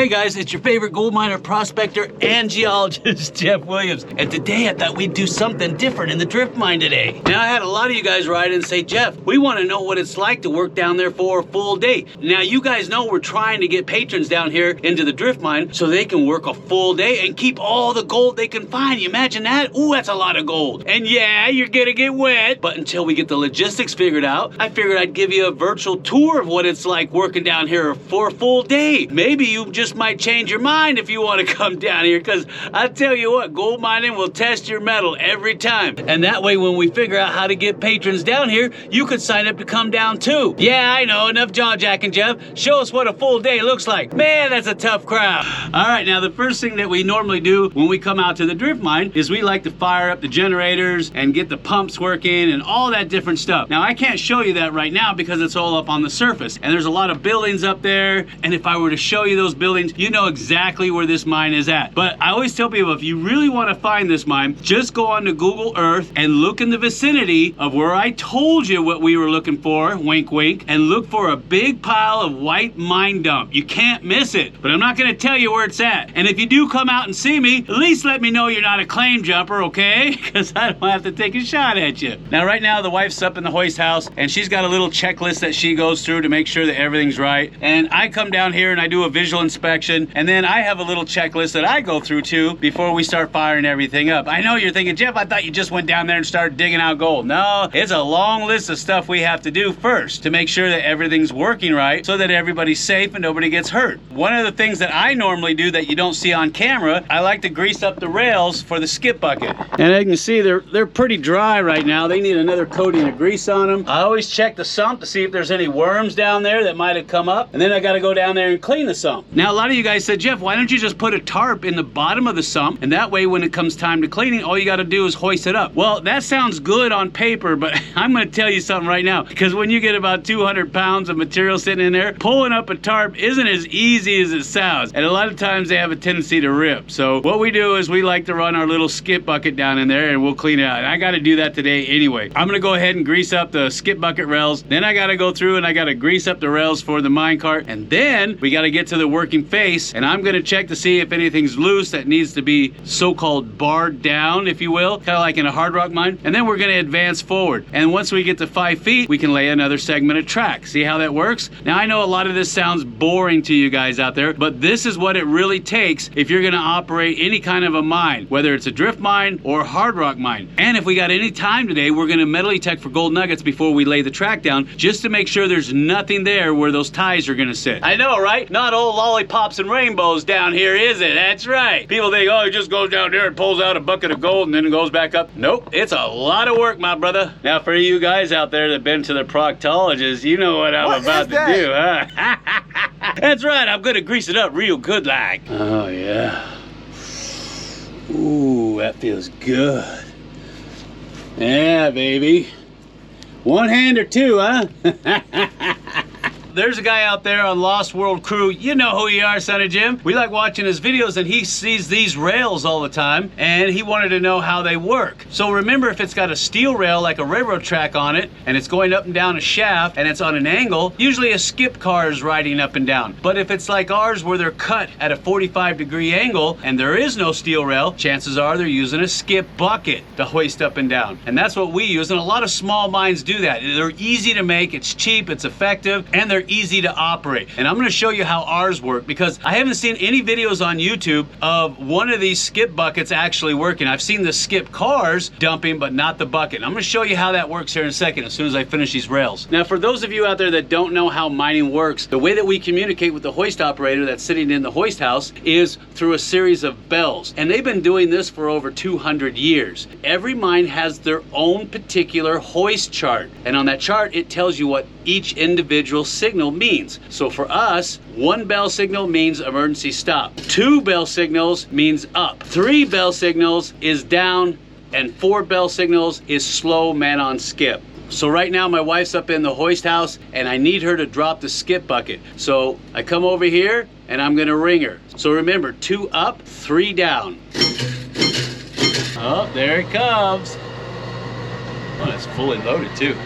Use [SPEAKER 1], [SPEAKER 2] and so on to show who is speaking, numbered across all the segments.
[SPEAKER 1] Hey guys, it's your favorite gold miner, prospector, and geologist, Jeff Williams. And today I thought we'd do something different in the drift mine today. Now I had a lot of you guys write in and say, Jeff, we want to know what it's like to work down there for a full day. Now you guys know we're trying to get patrons down here into the drift mine so they can work a full day and keep all the gold they can find. You imagine that? Ooh, that's a lot of gold. And yeah, you're gonna get wet. But until we get the logistics figured out, I figured I'd give you a virtual tour of what it's like working down here for a full day. Maybe you just might change your mind if you want to come down here, because I tell you what, gold mining will test your mettle every time. And that way, when we figure out how to get patrons down here, you could sign up to come down too. Yeah, I know, enough jaw-jacking, Jeff. Show us what a full day looks like. Man, that's a tough crowd. All right, now the first thing that we normally do when we come out to the drift mine is we like to fire up the generators and get the pumps working and all that different stuff. Now, I can't show you that right now because it's all up on the surface. And there's a lot of buildings up there. And if I were to show you those buildings, you know exactly where this mine is at. But I always tell people, if you really want to find this mine, just go onto Google Earth and look in the vicinity of where I told you what we were looking for, wink wink, and look for a big pile of white mine dump. You can't miss it, but I'm not going to tell you where it's at. And if you do come out and see me, at least let me know you're not a claim jumper, okay? Because I don't have to take a shot at you. Now right now the wife's up in the hoist house and she's got a little checklist that she goes through to make sure that everything's right. And I come down here and I do a visual inspection, and then I have a little checklist that I go through too before we start firing everything up. I know you're thinking, Jeff, I thought you just went down there and started digging out gold. No, it's a long list of stuff we have to do first to make sure that everything's working right so that everybody's safe and nobody gets hurt. One of the things that I normally do that you don't see on camera, I like to grease up the rails for the skip bucket. And as you can see, they're pretty dry right now. They need another coating of grease on them. I always check the sump to see if there's any worms down there that might have come up, and then I got to go down there and clean the sump. Now a lot of you guys said, Jeff, why don't you just put a tarp in the bottom of the sump, and that way when it comes time to cleaning, all you got to do is hoist it up. Well, that sounds good on paper, but I'm going to tell you something right now, because when you get about 200 pounds of material sitting in there, pulling up a tarp isn't as easy as it sounds, and a lot of times they have a tendency to rip. So what we do is we like to run our little skip bucket down in there and we'll clean it out, and I got to do that today anyway. I'm going to go ahead and grease up the skip bucket rails, then I got to go through and I got to grease up the rails for the mine cart, and then we got to get to the working face, and I'm going to check to see if anything's loose that needs to be so-called barred down, if you will, kind of like in a hard rock mine, and then we're going to advance forward. And once we get to 5 feet, we can lay another segment of track. See how that works? Now I know a lot of this sounds boring to you guys out there, but this is what it really takes if you're going to operate any kind of a mine, whether it's a drift mine or a hard rock mine. And if we got any time today, we're going to metal detect for gold nuggets before we lay the track down, just to make sure there's nothing there where those ties are going to sit. I know, right? Not old lollipops and rainbows down here, is it? That's right. People think, oh, he just goes down there and pulls out a bucket of gold and then it goes back up. Nope, it's a lot of work, my brother. Now for you guys out there that have been to the proctologist, you know what I'm about to do, huh? That's right, I'm gonna grease it up real good like. Oh yeah. Ooh, that feels good. Yeah, baby. One hand or two, huh? There's a guy out there on Lost World Crew. You know who you are, son of Jim. We like watching his videos, and he sees these rails all the time, and he wanted to know how they work. So remember, if it's got a steel rail like a railroad track on it, and it's going up and down a shaft, and it's on an angle, usually a skip car is riding up and down. But if it's like ours where they're cut at a 45-degree angle, and there is no steel rail, chances are they're using a skip bucket to hoist up and down. And that's what we use, and a lot of small mines do that. They're easy to make, it's cheap, it's effective, and they're easy to operate. And I'm going to show you how ours work, because I haven't seen any videos on YouTube of one of these skip buckets actually working. I've seen the skip cars dumping, but not the bucket. And I'm going to show you how that works here in a second as soon as I finish these rails. Now, for those of you out there that don't know how mining works, the way that we communicate with the hoist operator that's sitting in the hoist house is through a series of bells. And they've been doing this for over 200 years. Every mine has their own particular hoist chart. And on that chart, it tells you what each individual signal means. So for us, 1 bell signal means emergency stop. 2 bell signals means up. 3 bell signals is down, and 4 bell signals is slow man on skip. So right now my wife's up in the hoist house and I need her to drop the skip bucket. So I come over here and I'm gonna ring her. So remember, 2 up, 3 down. Oh, there it comes. Oh, it's fully loaded too.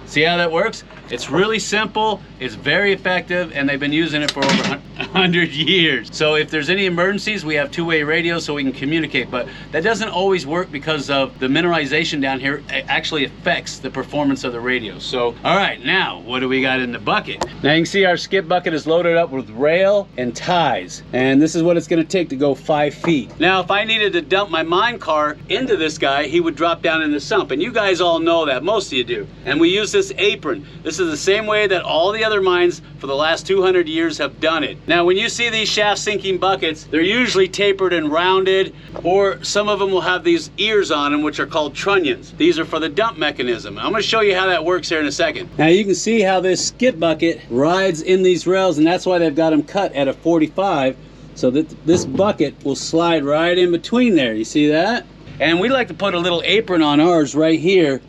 [SPEAKER 1] See how that works? It's really simple, it's very effective, and they've been using it for over 100 years. So if there's any emergencies, we have two-way radio so we can communicate, but that doesn't always work because of the mineralization down here. It actually affects the performance of the radio. So, all right, now what do we got in the bucket? Now you can see our skip bucket is loaded up with rail and ties, and this is what it's gonna take to go 5 feet. Now, if I needed to dump my mine car into this guy, he would drop down in the sump, and you guys all know that, most of you do. And we use this apron. This is the same way that all the other mines for the last 200 years have done it. Now, when you see these shaft sinking buckets, they're usually tapered and rounded, or some of them will have these ears on them, which are called trunnions. These are for the dump mechanism. I'm gonna show you how that works here in a second. Now, you can see how this skip bucket rides in these rails, and that's why they've got them cut at a 45, so that this bucket will slide right in between there. You see that? And we like to put a little apron on ours right here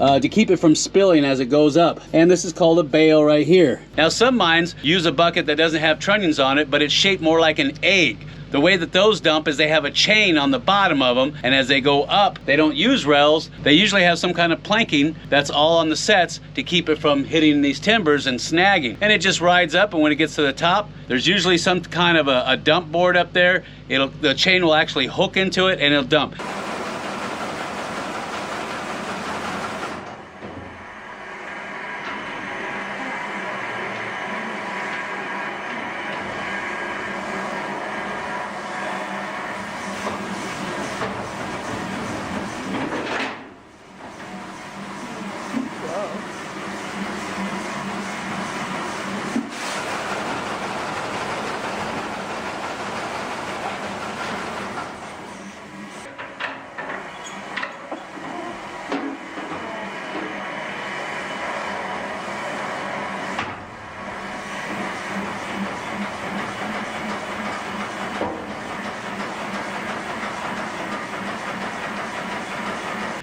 [SPEAKER 1] to keep it from spilling as it goes up. And this is called a bale right here. Now, some mines use a bucket that doesn't have trunnions on it, but it's shaped more like an egg. The way that those dump is they have a chain on the bottom of them, and as they go up, they don't use rails. They usually have some kind of planking that's all on the sets to keep it from hitting these timbers and snagging. And it just rides up, and when it gets to the top, there's usually some kind of a dump board up there. The chain will actually hook into it and it'll dump.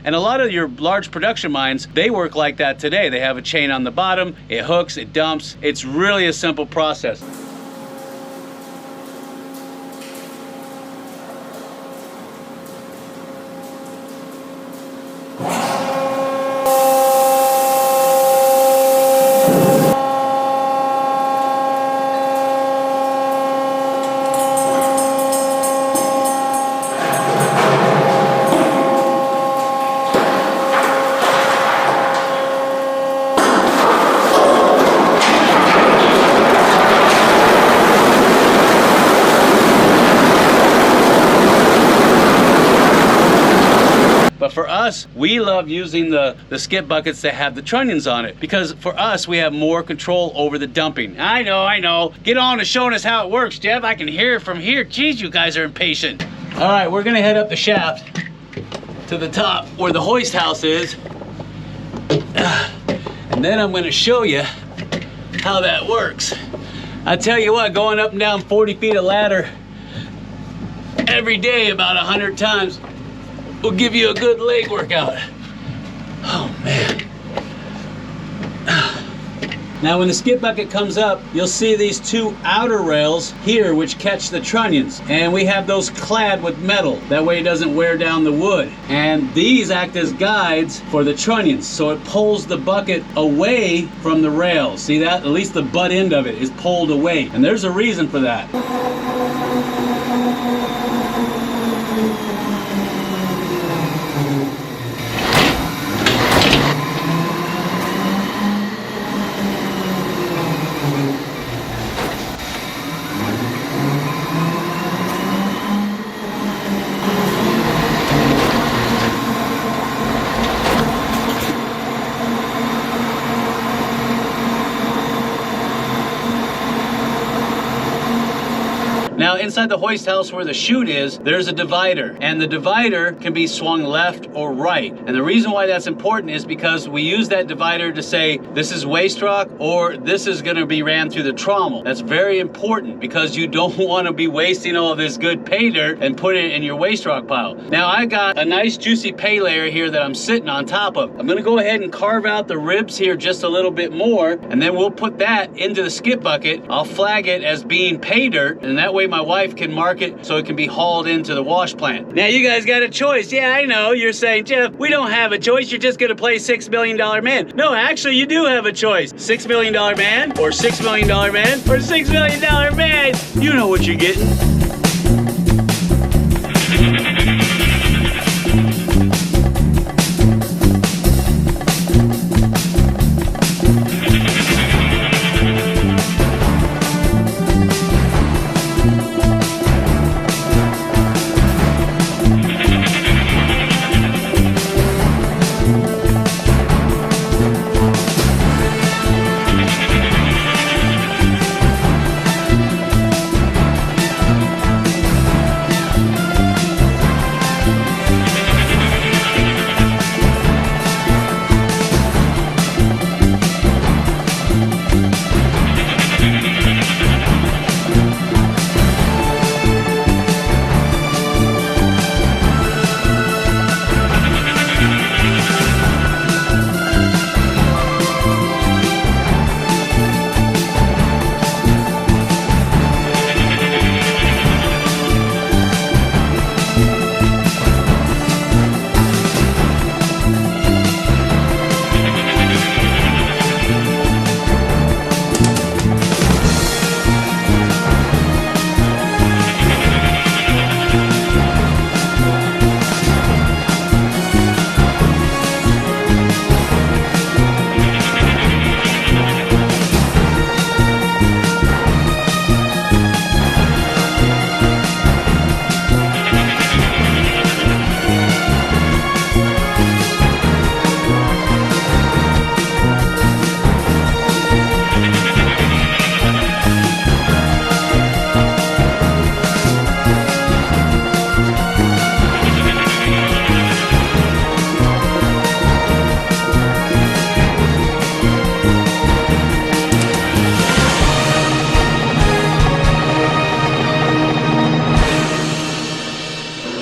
[SPEAKER 1] And a lot of your large production mines, they work like that today. They have a chain on the bottom, it hooks, it dumps. It's really a simple process. For us, we love using the skip buckets that have the trunnions on it, because for us, we have more control over the dumping. I know. Get on to showing us how it works, Jeff. I can hear it from here. Geez, you guys are impatient. All right, we're gonna head up the shaft to the top where the hoist house is. And then I'm gonna show you how that works. I tell you what, going up and down 40 feet of ladder every day about 100 times will give you a good leg workout. Oh man. Now when the skip bucket comes up, you'll see these two outer rails here which catch the trunnions, and we have those clad with metal. That way it doesn't wear down the wood. And these act as guides for the trunnions, so it pulls the bucket away from the rails. See that? At least the butt end of it is pulled away, and there's a reason for that. Now inside the hoist house where the chute is, there's a divider, and the divider can be swung left or right. And the reason why that's important is because we use that divider to say this is waste rock or this is gonna be ran through the trommel. That's very important because you don't wanna be wasting all this good pay dirt and put it in your waste rock pile. Now I got a nice juicy pay layer here that I'm sitting on top of. I'm gonna go ahead and carve out the ribs here just a little bit more, and then we'll put that into the skip bucket. I'll flag it as being pay dirt, and that way my my wife can mark it so it can be hauled into the wash plant. Now you guys got a choice. Yeah, I know. You're saying, Jeff, we don't have a choice. You're just going to play $6 million man. No, actually, you do have a choice. $6 million man or $6 million man or $6 million man. You know what you're getting.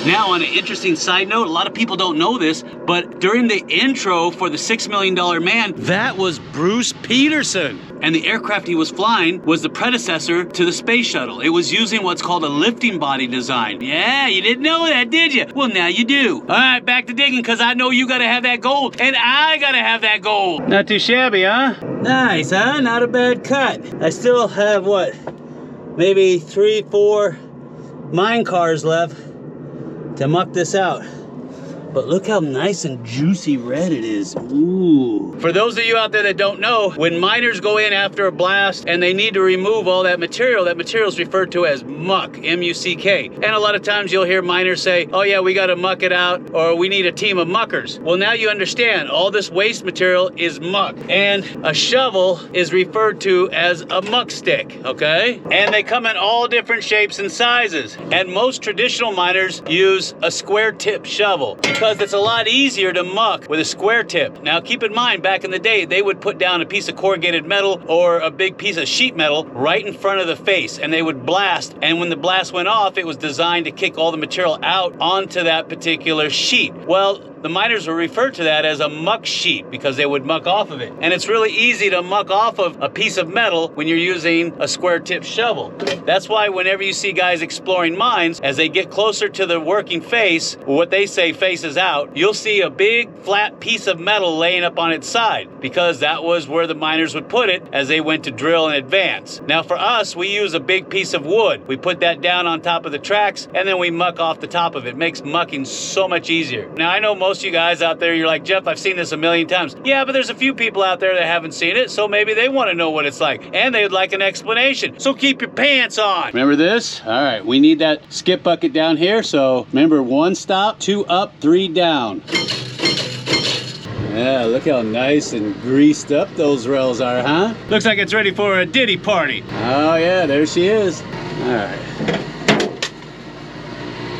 [SPEAKER 1] Now, on an interesting side note, a lot of people don't know this, but during the intro for the $6 Million Man, that was Bruce Peterson. And the aircraft he was flying was the predecessor to the space shuttle. It was using what's called a lifting body design. Yeah, you didn't know that, did you? Well, now you do. All right, back to digging, because I know you got to have that gold, and I got to have that gold. Not too shabby, huh? Nice, huh? Not a bad cut. I still have, what, maybe 3, 4 mine cars left to muck this out. But look how nice and juicy red it is. Ooh. For those of you out there that don't know, when miners go in after a blast and they need to remove all that material is referred to as muck, M-U-C-K. And a lot of times you'll hear miners say, oh yeah, we gotta muck it out, or we need a team of muckers. Well, now you understand, all this waste material is muck. And a shovel is referred to as a muck stick, okay? And they come in all different shapes and sizes. And most traditional miners use a square tip shovel, because it's a lot easier to muck with a square tip. Now keep in mind, back in the day, they would put down a piece of corrugated metal or a big piece of sheet metal right in front of the face, and they would blast, and when the blast went off, it was designed to kick all the material out onto that particular sheet. Well, the miners would refer to that as a muck sheet because they would muck off of it. And it's really easy to muck off of a piece of metal when you're using a square tip shovel. That's why whenever you see guys exploring mines, as they get closer to the working face, what they say faces out, you'll see a big flat piece of metal laying up on its side, because that was where the miners would put it as they went to drill and advance. Now for us, we use a big piece of wood. We put that down on top of the tracks, and then we muck off the top of it. It makes mucking so much easier. Now I know most of you guys out there, you're like, Jeff, I've seen this a million times. Yeah, but there's a few people out there that haven't seen it, so maybe they want to know what it's like, and they'd like an explanation. So keep your pants on. Remember this? All right, we need that skip bucket down here, so remember, 1 stop, 2 up, 3 down. Yeah, look how nice and greased up those rails are, huh? Looks like it's ready for a ditty party. Oh yeah, there she is. All right.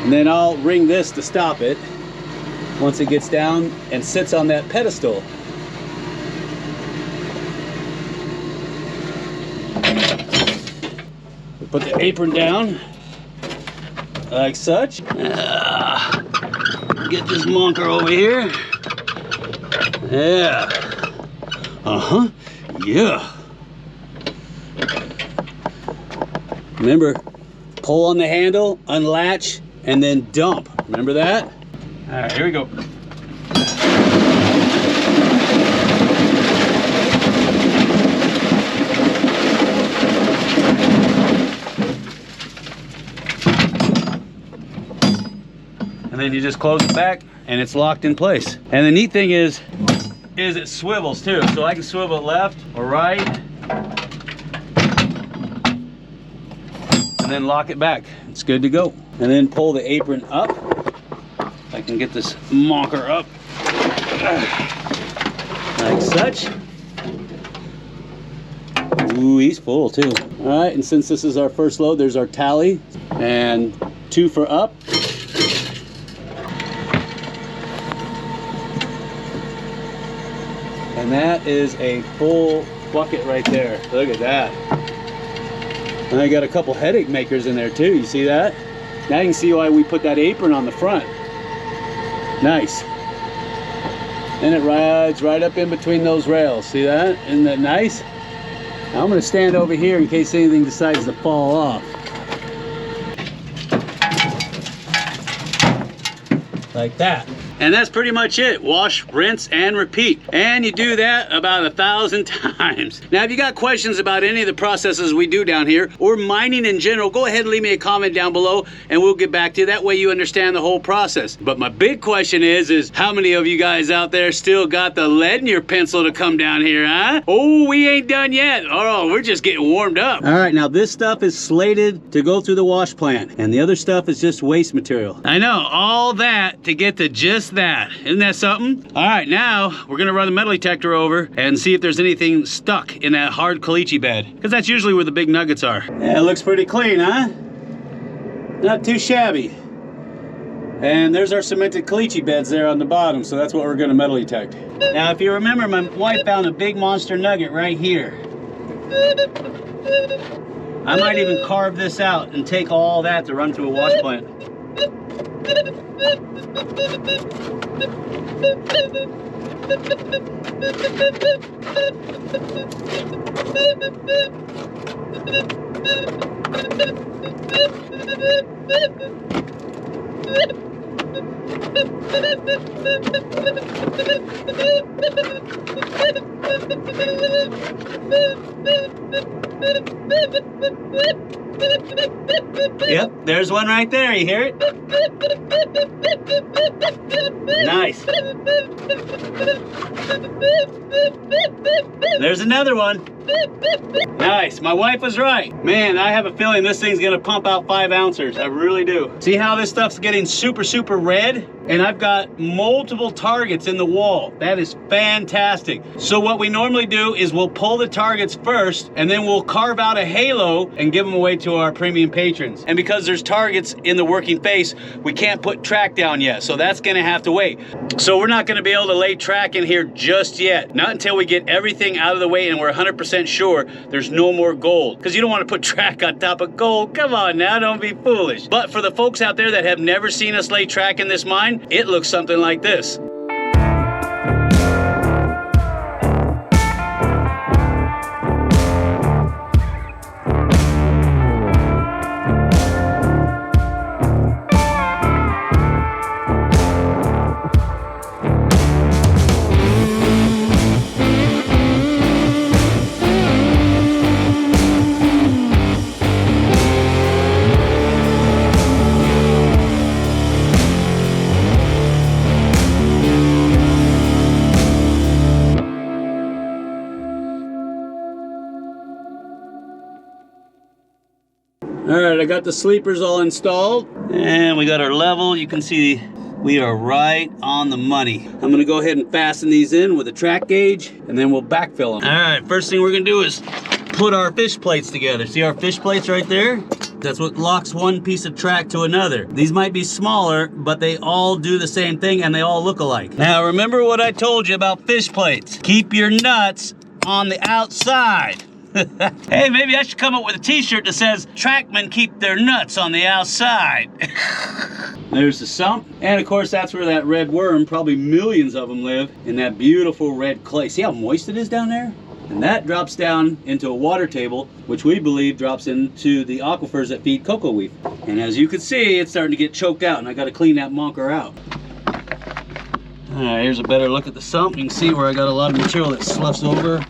[SPEAKER 1] And then I'll ring this to stop it once it gets down and sits on that pedestal. We put the apron down like such. Get this monker over here. Yeah. Uh-huh. Yeah. Remember, Pull on the handle, unlatch, and then dump. Remember that? All right, here we go. And then you just close it back and it's locked in place. And the neat thing is it swivels too. So I can swivel it left or right and then lock it back. It's good to go. And then pull the apron up. If I can get this monker up like such. Ooh, he's full too. All right, and since this is our first load, there's our tally and 2 for up. And that is a full bucket right there. Look at that. And I got a couple headache makers in there too. You see that? Now you can see why we put that apron on the front. Nice. And it rides right up in between those rails. See that? Isn't that nice? Now I'm going to stand over here in case anything decides to fall off. Like that. And that's pretty much it. Wash, rinse, and repeat. And you do that about 1,000 times. Now, if you got questions about any of the processes we do down here, or mining in general, go ahead and leave me a comment down below, and we'll get back to you. That way you understand the whole process. But my big question is how many of you guys out there still got the lead in your pencil to come down here, huh? Oh, we ain't done yet. Oh, we're just getting warmed up. All right, now this stuff is slated to go through the wash plant, and the other stuff is just waste material. I know, all that to get to just that. Isn't that something? All right, now we're gonna run the metal detector over and see if there's anything stuck in that hard caliche bed, because that's usually where the big nuggets are. Yeah, it looks pretty clean, huh? Not too shabby. And there's our cemented caliche beds there on the bottom, so that's what we're gonna metal detect. Now, if you remember, my wife found a big monster nugget right here. I might even carve this out and take all that to run through a wash plant. Yep, there's one right there. You hear it? Nice. There's another one. Nice. My wife was right. Man, I have a feeling this thing's gonna pump out 5 ounces. I really do. See how this stuff's getting super, super red? And I've got multiple targets in the wall. That is fantastic. So what we normally do is we'll pull the targets first, and then we'll carve out a halo and give them away to our premium patrons. And because there's targets in the working face, we can't put track down yet. So that's gonna have to wait. So we're not gonna be able to lay track in here just yet. Not until we get everything out of the way and we're 100% sure there's no more gold. Because you don't want to put track on top of gold. Come on now, don't be foolish. But for the folks out there that have never seen us lay track in this mine, it looks something like this. All right, I got the sleepers all installed and we got our level. You can see we are right on the money. I'm gonna go ahead and fasten these in with a track gauge and then we'll backfill them. All right, first thing we're gonna do is put our fish plates together. See our fish plates right there? That's what locks one piece of track to another. These might be smaller, but they all do the same thing and they all look alike. Now, remember what I told you about fish plates. Keep your nuts on the outside. Hey, maybe I should come up with a t-shirt that says, Trackmen keep their nuts on the outside. There's the sump. And of course, that's where that red worm, probably millions of them live, in that beautiful red clay. See how moist it is down there? And that drops down into a water table, which we believe drops into the aquifers that feed cocoa weave. And as you can see, it's starting to get choked out, and I got to clean that monker out. All right, here's a better look at the sump. You can see where I got a lot of material that sloughs over.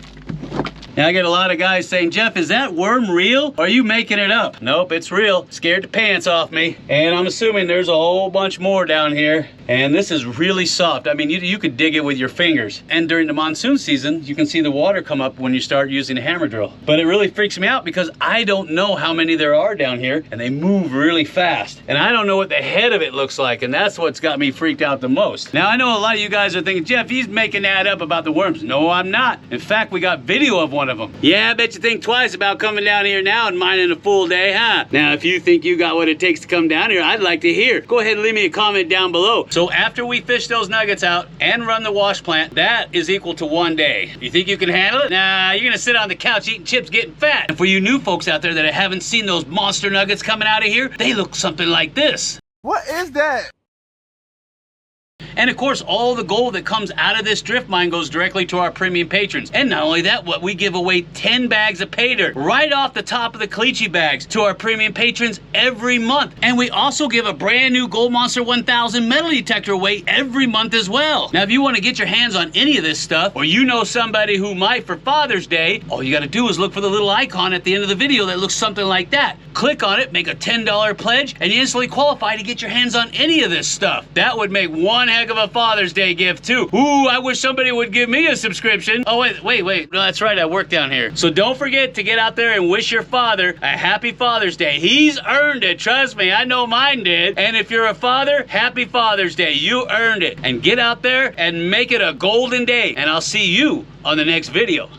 [SPEAKER 1] Now I get a lot of guys saying, Jeff, is that worm real? Or are you making it up? Nope, it's real. Scared the pants off me. And I'm assuming there's a whole bunch more down here. And this is really soft. I mean, you could dig it with your fingers. And during the monsoon season, you can see the water come up when you start using a hammer drill. But it really freaks me out because I don't know how many there are down here, and they move really fast. And I don't know what the head of it looks like, and that's what's got me freaked out the most. Now, I know a lot of you guys are thinking, Jeff, he's making that up about the worms. No, I'm not. In fact, we got video of one of them. Yeah, I bet you think twice about coming down here now and mining a full day, huh? Now, if you think you got what it takes to come down here, I'd like to hear. Go ahead and leave me a comment down below. So after we fish those nuggets out and run the wash plant, that is equal to 1 day. You think you can handle it? Nah, you're gonna sit on the couch eating chips getting fat. And for you new folks out there that haven't seen those monster nuggets coming out of here, they look something like this.
[SPEAKER 2] What is that?
[SPEAKER 1] And of course, all the gold that comes out of this drift mine goes directly to our premium patrons. And not only that, we give away 10 bags of pay dirt right off the top of the caliche bags to our premium patrons every month. And we also give a brand new Gold Monster 1000 metal detector weight every month as well. Now, if you want to get your hands on any of this stuff, or you know somebody who might for Father's Day, all you got to do is look for the little icon at the end of the video that looks something like that. Click on it, make a $10 pledge, and you instantly qualify to get your hands on any of this stuff. That would make one heck of a Father's Day gift too. Ooh, I wish somebody would give me a subscription. Oh, wait. No, that's right, I work down here. So don't forget to get out there and wish your father a happy Father's Day. He's earned it, trust me, I know mine did. And if you're a father, happy Father's Day. You earned it. And get out there and make it a golden day. And I'll see you on the next video.